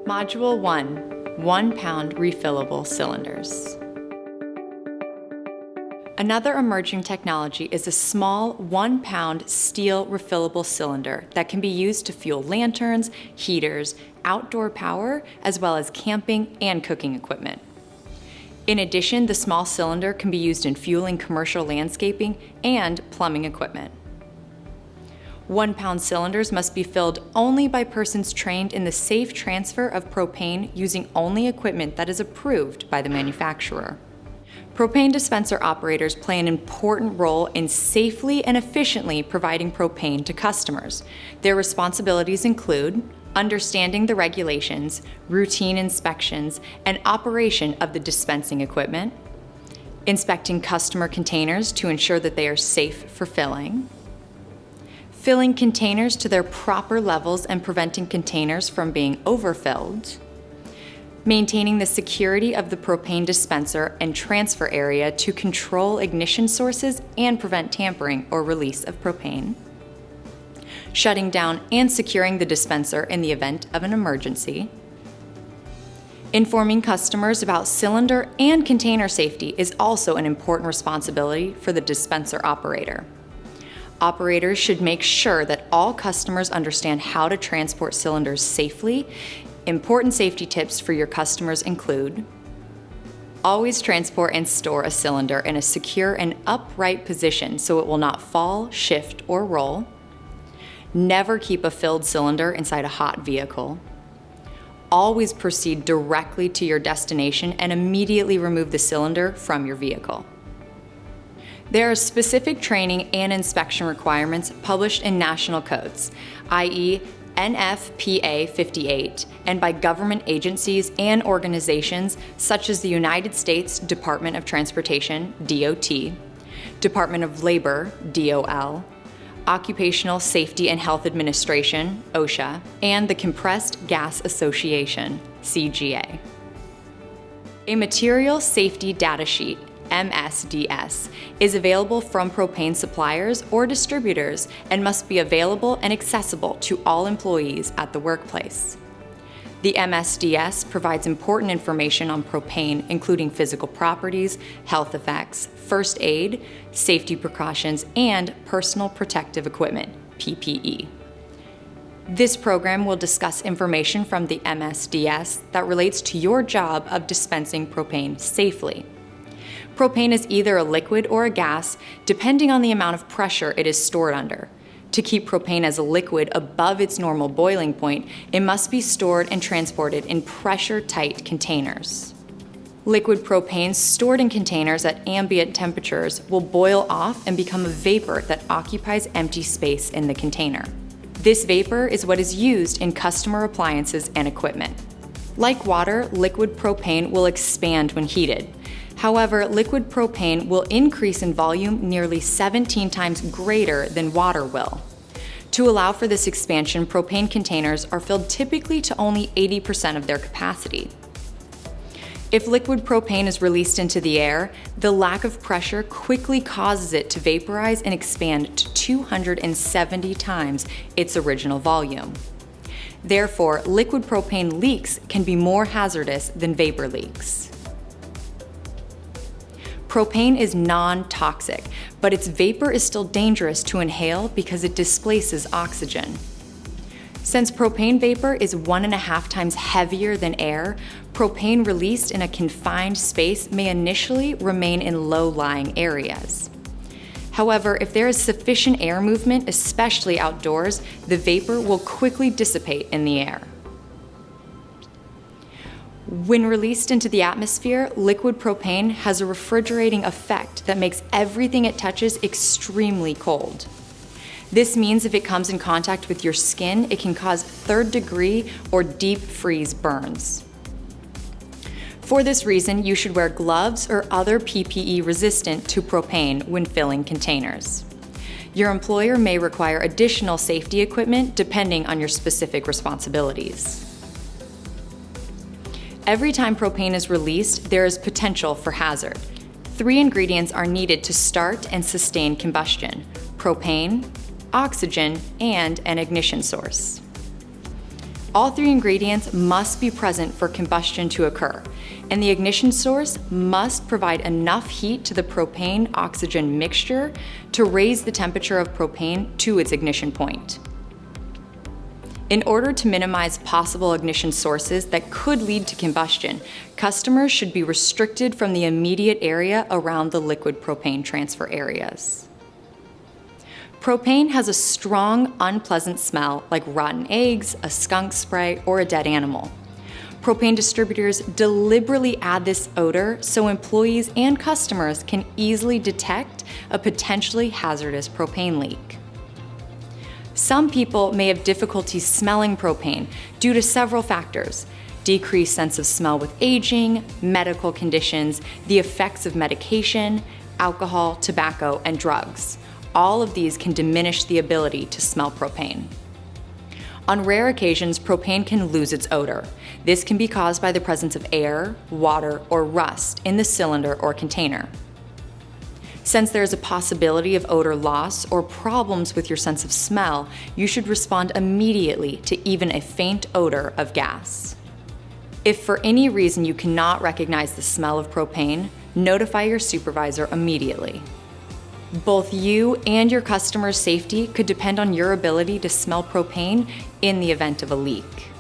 Module 1, 1-pound refillable cylinders. Another emerging technology is a small 1-pound steel refillable cylinder that can be used to fuel lanterns, heaters, outdoor power, as well as camping and cooking equipment. In addition, the small cylinder can be used in fueling commercial landscaping and plumbing equipment. 1-pound cylinders must be filled only by persons trained in the safe transfer of propane using only equipment that is approved by the manufacturer. Propane dispenser operators play an important role in safely and efficiently providing propane to customers. Their responsibilities include understanding the regulations, routine inspections, and operation of the dispensing equipment, inspecting customer containers to ensure that they are safe for filling containers to their proper levels and preventing containers from being overfilled, maintaining the security of the propane dispenser and transfer area to control ignition sources and prevent tampering or release of propane, shutting down and securing the dispenser in the event of an emergency. Informing customers about cylinder and container safety is also an important responsibility for the dispenser operator. Operators should make sure that all customers understand how to transport cylinders safely. Important safety tips for your customers include: always transport and store a cylinder in a secure and upright position so it will not fall, shift, or roll. Never keep a filled cylinder inside a hot vehicle. Always proceed directly to your destination and immediately remove the cylinder from your vehicle. There are specific training and inspection requirements published in national codes, i.e. NFPA 58, and by government agencies and organizations such as the United States Department of Transportation, DOT, Department of Labor, DOL, Occupational Safety and Health Administration, OSHA, and the Compressed Gas Association, CGA. A Material Safety Data Sheet, MSDS, is available from propane suppliers or distributors and must be available and accessible to all employees at the workplace. The MSDS provides important information on propane, including physical properties, health effects, first aid, safety precautions, and personal protective equipment, PPE. This program will discuss information from the MSDS that relates to your job of dispensing propane safely. Propane is either a liquid or a gas, depending on the amount of pressure it is stored under. To keep propane as a liquid above its normal boiling point, it must be stored and transported in pressure-tight containers. Liquid propane stored in containers at ambient temperatures will boil off and become a vapor that occupies empty space in the container. This vapor is what is used in customer appliances and equipment. Like water, liquid propane will expand when heated. However, liquid propane will increase in volume nearly 17 times greater than water will. To allow for this expansion, propane containers are filled typically to only 80% of their capacity. If liquid propane is released into the air, the lack of pressure quickly causes it to vaporize and expand to 270 times its original volume. Therefore, liquid propane leaks can be more hazardous than vapor leaks. Propane is non-toxic, but its vapor is still dangerous to inhale because it displaces oxygen. Since propane vapor is 1.5 times heavier than air, propane released in a confined space may initially remain in low-lying areas. However, if there is sufficient air movement, especially outdoors, the vapor will quickly dissipate in the air. When released into the atmosphere, liquid propane has a refrigerating effect that makes everything it touches extremely cold. This means if it comes in contact with your skin, it can cause third-degree or deep freeze burns. For this reason, you should wear gloves or other PPE resistant to propane when filling containers. Your employer may require additional safety equipment depending on your specific responsibilities. Every time propane is released, there is potential for hazard. 3 ingredients are needed to start and sustain combustion: propane, oxygen, and an ignition source. All three ingredients must be present for combustion to occur, and the ignition source must provide enough heat to the propane-oxygen mixture to raise the temperature of propane to its ignition point. In order to minimize possible ignition sources that could lead to combustion, customers should be restricted from the immediate area around the liquid propane transfer areas. Propane has a strong, unpleasant smell like rotten eggs, a skunk spray, or a dead animal. Propane distributors deliberately add this odor so employees and customers can easily detect a potentially hazardous propane leak. Some people may have difficulty smelling propane due to several factors: decreased sense of smell with aging, medical conditions, the effects of medication, alcohol, tobacco, and drugs. All of these can diminish the ability to smell propane. On rare occasions, propane can lose its odor. This can be caused by the presence of air, water, or rust in the cylinder or container. Since there is a possibility of odor loss or problems with your sense of smell, you should respond immediately to even a faint odor of gas. If for any reason you cannot recognize the smell of propane, notify your supervisor immediately. Both you and your customer's safety could depend on your ability to smell propane in the event of a leak.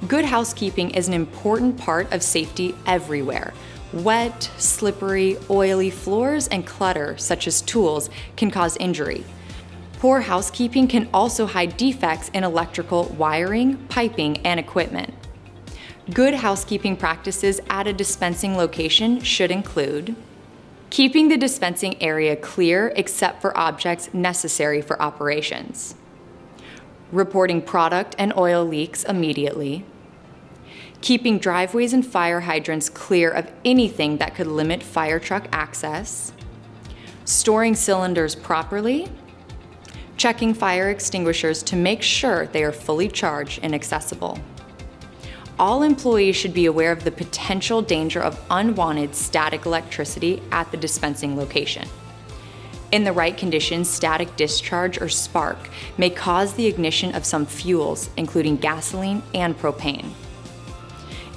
Good housekeeping is an important part of safety everywhere. Wet, slippery, oily floors and clutter, such as tools, can cause injury. Poor housekeeping can also hide defects in electrical wiring, piping, and equipment. Good housekeeping practices at a dispensing location should include keeping the dispensing area clear except for objects necessary for operations, reporting product and oil leaks immediately, keeping driveways and fire hydrants clear of anything that could limit fire truck access, storing cylinders properly, checking fire extinguishers to make sure they are fully charged and accessible. All employees should be aware of the potential danger of unwanted static electricity at the dispensing location. In the right conditions, static discharge or spark may cause the ignition of some fuels, including gasoline and propane.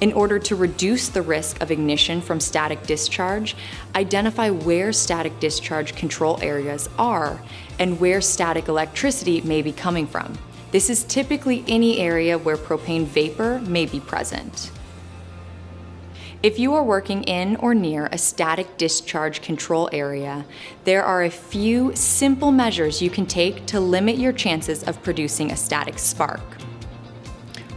In order to reduce the risk of ignition from static discharge, identify where static discharge control areas are and where static electricity may be coming from. This is typically any area where propane vapor may be present. If you are working in or near a static discharge control area, there are a few simple measures you can take to limit your chances of producing a static spark.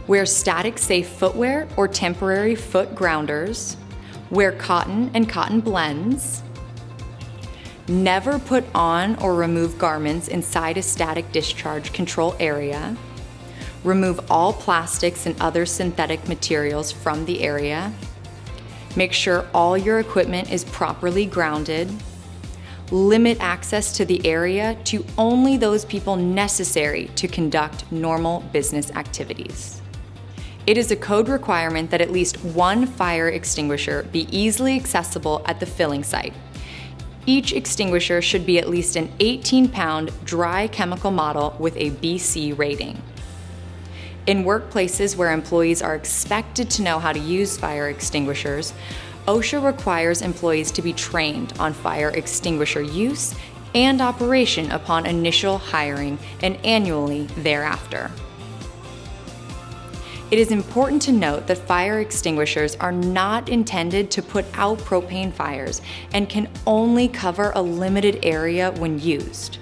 Wear static-safe footwear or temporary foot grounders. Wear cotton and cotton blends. Never put on or remove garments inside a static discharge control area. Remove all plastics and other synthetic materials from the area. Make sure all your equipment is properly grounded. Limit access to the area to only those people necessary to conduct normal business activities. It is a code requirement that at least one fire extinguisher be easily accessible at the filling site. Each extinguisher should be at least an 18-pound dry chemical model with a BC rating. In workplaces where employees are expected to know how to use fire extinguishers, OSHA requires employees to be trained on fire extinguisher use and operation upon initial hiring and annually thereafter. It is important to note that fire extinguishers are not intended to put out propane fires and can only cover a limited area when used.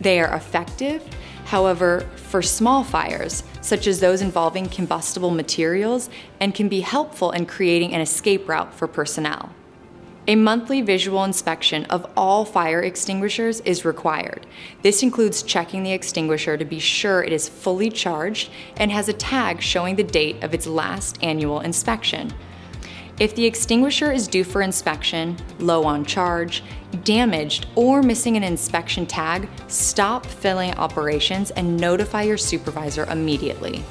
They are effective, however, for small fires, such as those involving combustible materials, and can be helpful in creating an escape route for personnel. A monthly visual inspection of all fire extinguishers is required. This includes checking the extinguisher to be sure it is fully charged and has a tag showing the date of its last annual inspection. If the extinguisher is due for inspection, low on charge, damaged, or missing an inspection tag, stop filling operations and notify your supervisor immediately.